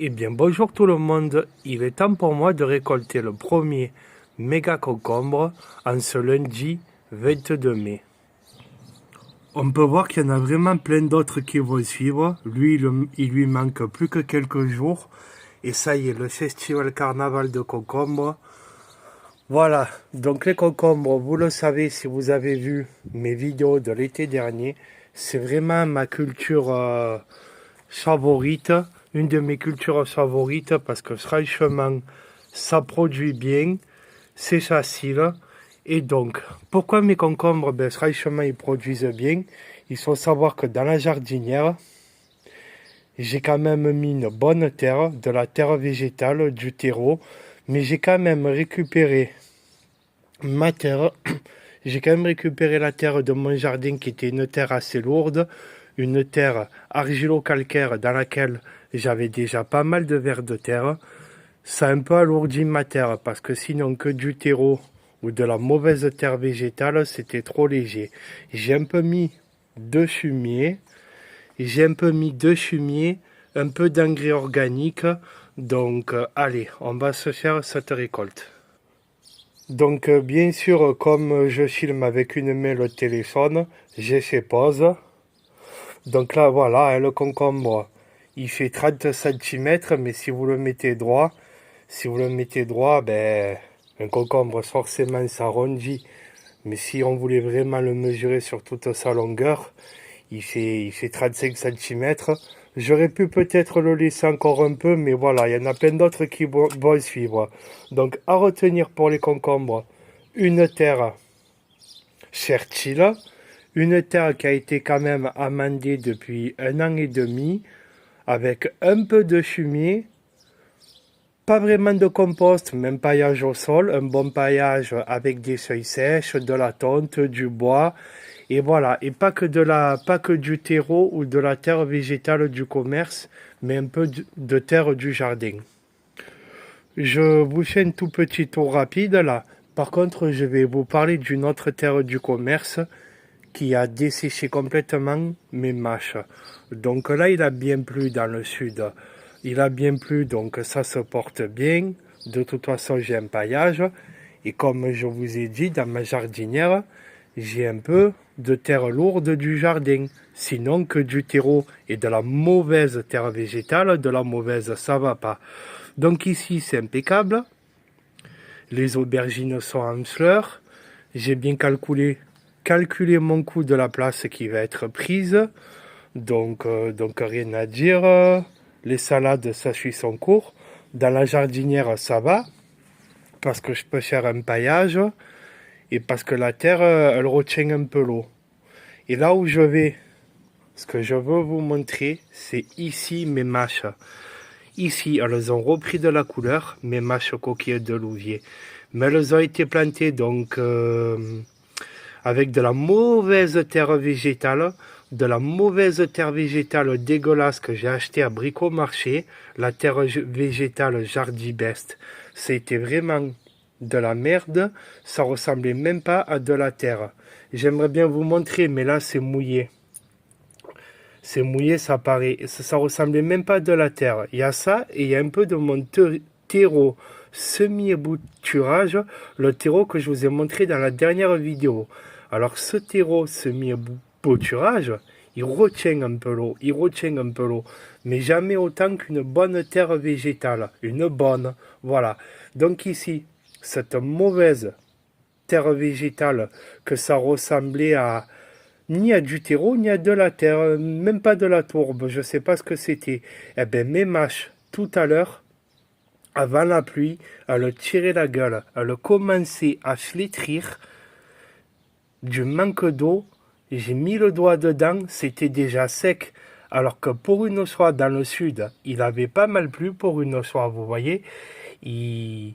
Eh bien bonjour tout le monde, il est temps pour moi de récolter le premier méga concombre en ce lundi 22 mai. On peut voir qu'il y en a vraiment plein d'autres qui vont suivre. Lui, il lui manque plus que quelques jours. Et ça y est, le festival carnaval de concombre. Voilà, donc les concombres, vous le savez si vous avez vu mes vidéos de l'été dernier. C'est vraiment ma culture favorite, une de mes cultures favorites parce que franchement, ça produit bien, c'est facile. Et donc, pourquoi mes concombres, ben, franchement, ils produisent bien. Il faut savoir que dans la jardinière, j'ai quand même mis une bonne terre, de la terre végétale, du terreau, mais j'ai quand même récupéré ma terre. J'ai quand même récupéré la terre de mon jardin qui était une terre assez lourde, une terre argilo-calcaire dans laquelle j'avais déjà pas mal de vers de terre. Ça a un peu alourdi ma terre parce que sinon que du terreau ou de la mauvaise terre végétale, c'était trop léger. J'ai un peu mis de fumier, un peu d'engrais organique. Donc allez, on va se faire cette récolte. Donc bien sûr, comme je filme avec une main le téléphone, j'ai fait pause. Donc là voilà, hein, le concombre, il fait 30 cm, mais si vous le mettez droit, ben un concombre forcément s'arrondit. Mais si on voulait vraiment le mesurer sur toute sa longueur, il fait 35 cm. J'aurais pu peut-être le laisser encore un peu, mais voilà, il y en a plein d'autres qui vont suivre. Donc, à retenir pour les concombres, une terre fertile, une terre qui a été quand même amendée depuis 1 an et demi, avec un peu de fumier, pas vraiment de compost, même paillage au sol, un bon paillage avec des feuilles sèches, de la tonte, du bois, et voilà, et pas que du terreau ou de la terre végétale du commerce, mais un peu de terre du jardin. Je vous fais un tout petit tour rapide là. Par contre, je vais vous parler d'une autre terre du commerce qui a desséché complètement mes mâches. Donc là, il a bien plu dans le sud. Il a bien plu, donc ça se porte bien. De toute façon, j'ai un paillage. Et comme je vous ai dit, dans ma jardinière, j'ai un peu de terre lourde du jardin. Sinon que du terreau et de la mauvaise terre végétale, de la mauvaise, ça va pas. Donc ici, c'est impeccable. Les aubergines sont en fleurs. J'ai bien calculé mon coût de la place qui va être prise. Donc rien à dire. Les salades, ça suit son cours. Dans la jardinière, ça va. Parce que je peux faire un paillage. Et parce que la terre, elle retient un peu l'eau. Et là où je vais, ce que je veux vous montrer, c'est ici mes mâches. Ici, elles ont repris de la couleur, mes mâches coquilles de louvier. Mais elles ont été plantées donc avec de la mauvaise terre végétale, dégueulasse que j'ai acheté à Bricomarché, la terre végétale Jardibest. C'était vraiment de la merde, ça ressemblait même pas à de la terre. J'aimerais bien vous montrer, mais là c'est mouillé. C'est mouillé, ça paraît. Ça ressemblait même pas à de la terre. Il y a ça et il y a un peu de mon terreau semi-ébouturage, le terreau que je vous ai montré dans la dernière vidéo. Alors ce terreau semi-ébouturage, il retient un peu l'eau, mais jamais autant qu'une bonne terre végétale, une bonne, voilà. Donc ici, cette mauvaise terre végétale que ça ressemblait à ni à du terreau, ni à de la terre, même pas de la tourbe, je sais pas ce que c'était. Eh ben mes mâches, tout à l'heure, avant la pluie, elles tiraient la gueule, elles commençaient à flétrir du manque d'eau. J'ai mis le doigt dedans, c'était déjà sec. Alors que pour une soie dans le sud, il avait pas mal plu pour une soie, vous voyez. Il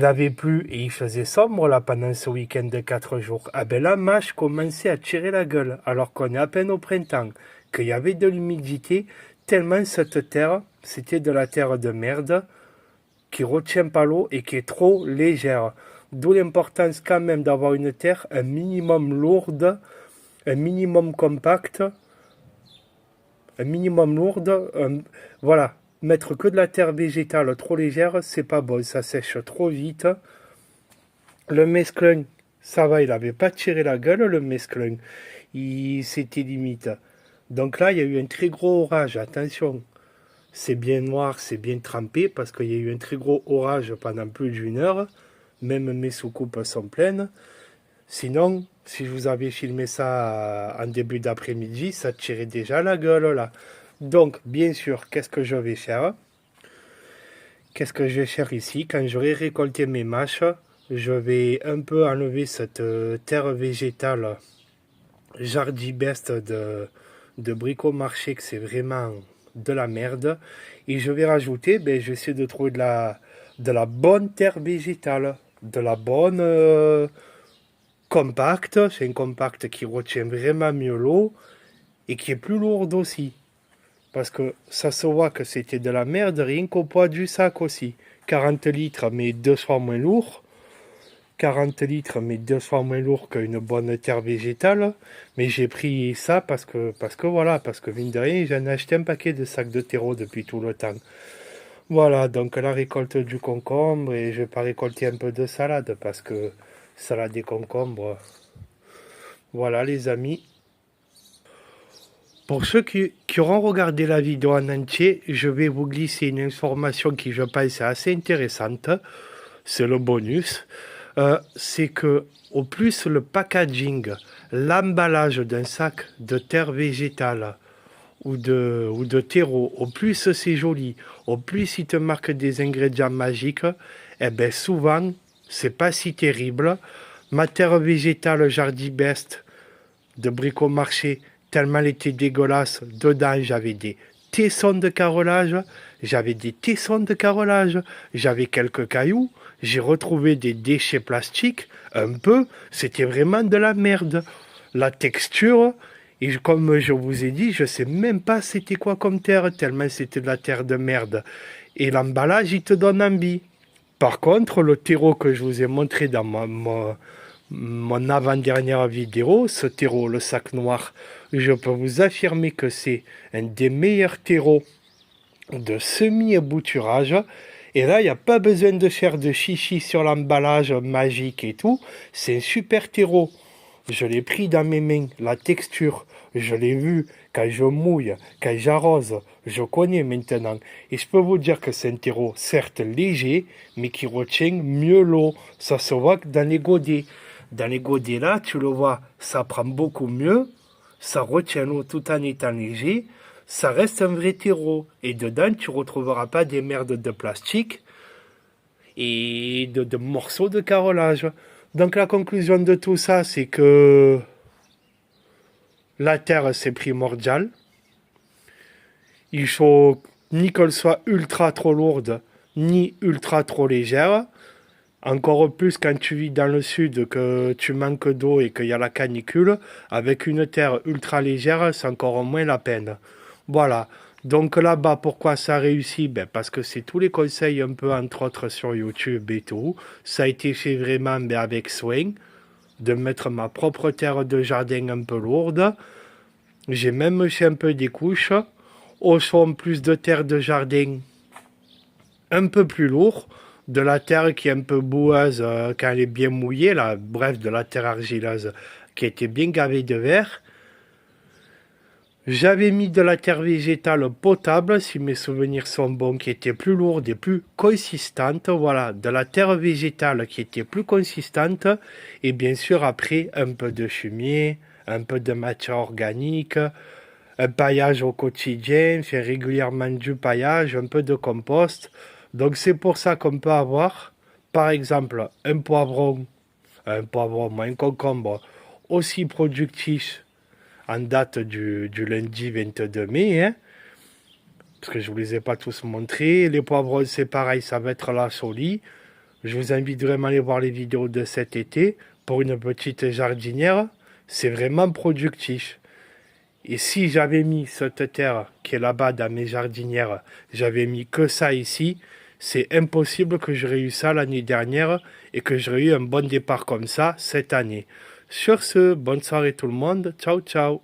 avait plu et il faisait sombre là pendant ce week-end de 4 jours. Ah ben la mâche commençait à tirer la gueule alors qu'on est à peine au printemps, qu'il y avait de l'humidité, tellement cette terre, c'était de la terre de merde qui retient pas l'eau et qui est trop légère. D'où l'importance quand même d'avoir une terre un minimum lourde, un minimum compacte, un minimum lourde, voilà. Mettre que de la terre végétale trop légère, c'est pas bon, ça sèche trop vite. Le mesclun, ça va, il avait pas tiré la gueule, le mesclun. C'était limite. Donc là, il y a eu un très gros orage, attention. C'est bien noir, c'est bien trempé, parce qu'il y a eu un très gros orage pendant plus d'une heure. Même mes soucoupes sont pleines. Sinon, si je vous avais filmé ça en début d'après-midi, ça tirait déjà la gueule là. Donc, bien sûr, qu'est-ce que je vais faire? Qu'est-ce que je vais faire ici? Quand j'aurai récolté mes mâches, je vais un peu enlever cette terre végétale jardibeste de Bricomarché, que c'est vraiment de la merde. Et je vais rajouter, ben, je vais essayer de trouver de la bonne terre végétale, de la bonne compacte. C'est un compact qui retient vraiment mieux l'eau et qui est plus lourde aussi. Parce que ça se voit que c'était de la merde, rien qu'au poids du sac aussi. 40 litres, mais 2 fois moins lourd. 40 litres, mais 2 fois moins lourd qu'une bonne terre végétale. Mais j'ai pris ça parce que voilà, parce que mine de rien, j'en ai acheté un paquet de sacs de terreau depuis tout le temps. Voilà, donc la récolte du concombre, et je vais pas récolter un peu de salade, parce que salade et concombre, voilà les amis. Pour ceux qui auront regardé la vidéo en entier, je vais vous glisser une information qui je pense est assez intéressante. C'est le bonus. C'est que au plus le packaging, l'emballage d'un sac de terre végétale ou de terreau, au plus c'est joli, au plus il te marque des ingrédients magiques, eh bien souvent, c'est pas si terrible. Ma terre végétale Jardibest de Bricomarché, tellement elle était dégueulasse, dedans j'avais des tessons de carrelage, j'avais quelques cailloux, j'ai retrouvé des déchets plastiques, un peu, c'était vraiment de la merde. La texture, et comme je vous ai dit, je sais même pas c'était quoi comme terre, tellement c'était de la terre de merde. Et l'emballage, il te donne envie. Par contre, le terreau que je vous ai montré dans mon avant-dernière vidéo, ce terreau, le sac noir, je peux vous affirmer que c'est un des meilleurs terreaux de semi-ébouturage. Et là, il n'y a pas besoin de faire de chichi sur l'emballage magique et tout. C'est un super terreau. Je l'ai pris dans mes mains, la texture, je l'ai vu quand je mouille, quand j'arrose, je connais maintenant. Et je peux vous dire que c'est un terreau, certes léger, mais qui retient mieux l'eau. Ça se voit que dans les godets. Dans les godets là, tu le vois, ça prend beaucoup mieux, ça retient l'eau tout en étant léger, ça reste un vrai terreau. Et dedans, tu ne retrouveras pas des merdes de plastique et de morceaux de carrelage. Donc la conclusion de tout ça, c'est que la terre, c'est primordial. Il faut ni qu'elle soit ultra trop lourde, ni ultra trop légère. Encore plus quand tu vis dans le sud, que tu manques d'eau et qu'il y a la canicule. Avec une terre ultra légère, c'est encore moins la peine. Voilà. Donc là-bas, pourquoi ça réussit? Ben parce que c'est tous les conseils un peu, entre autres, sur YouTube et tout. Ça a été fait vraiment avec soin, de mettre ma propre terre de jardin un peu lourde. J'ai même fait un peu des couches. Au fond, plus de terre de jardin un peu plus lourd. De la terre qui est un peu boueuse quand elle est bien mouillée, là. Bref, de la terre argileuse qui était bien gavée de verre. J'avais mis de la terre végétale potable, si mes souvenirs sont bons, qui était plus lourde et plus consistante. Voilà, de la terre végétale qui était plus consistante. Et bien sûr, après, un peu de fumier, un peu de matière organique, un paillage au quotidien, faire régulièrement du paillage, un peu de compost. Donc c'est pour ça qu'on peut avoir, par exemple, un poivron, un concombre aussi productif en date du lundi 22 mai, hein, parce que je ne vous les ai pas tous montrés. Les poivrons, c'est pareil, ça va être la solie. Je vous invite vraiment à aller voir les vidéos de cet été. Pour une petite jardinière, c'est vraiment productif. Et si j'avais mis cette terre qui est là-bas dans mes jardinières, j'avais mis que ça ici, c'est impossible que j'aurais eu ça l'année dernière et que j'aurais eu un bon départ comme ça cette année. Sur ce, bonne soirée tout le monde. Ciao, ciao.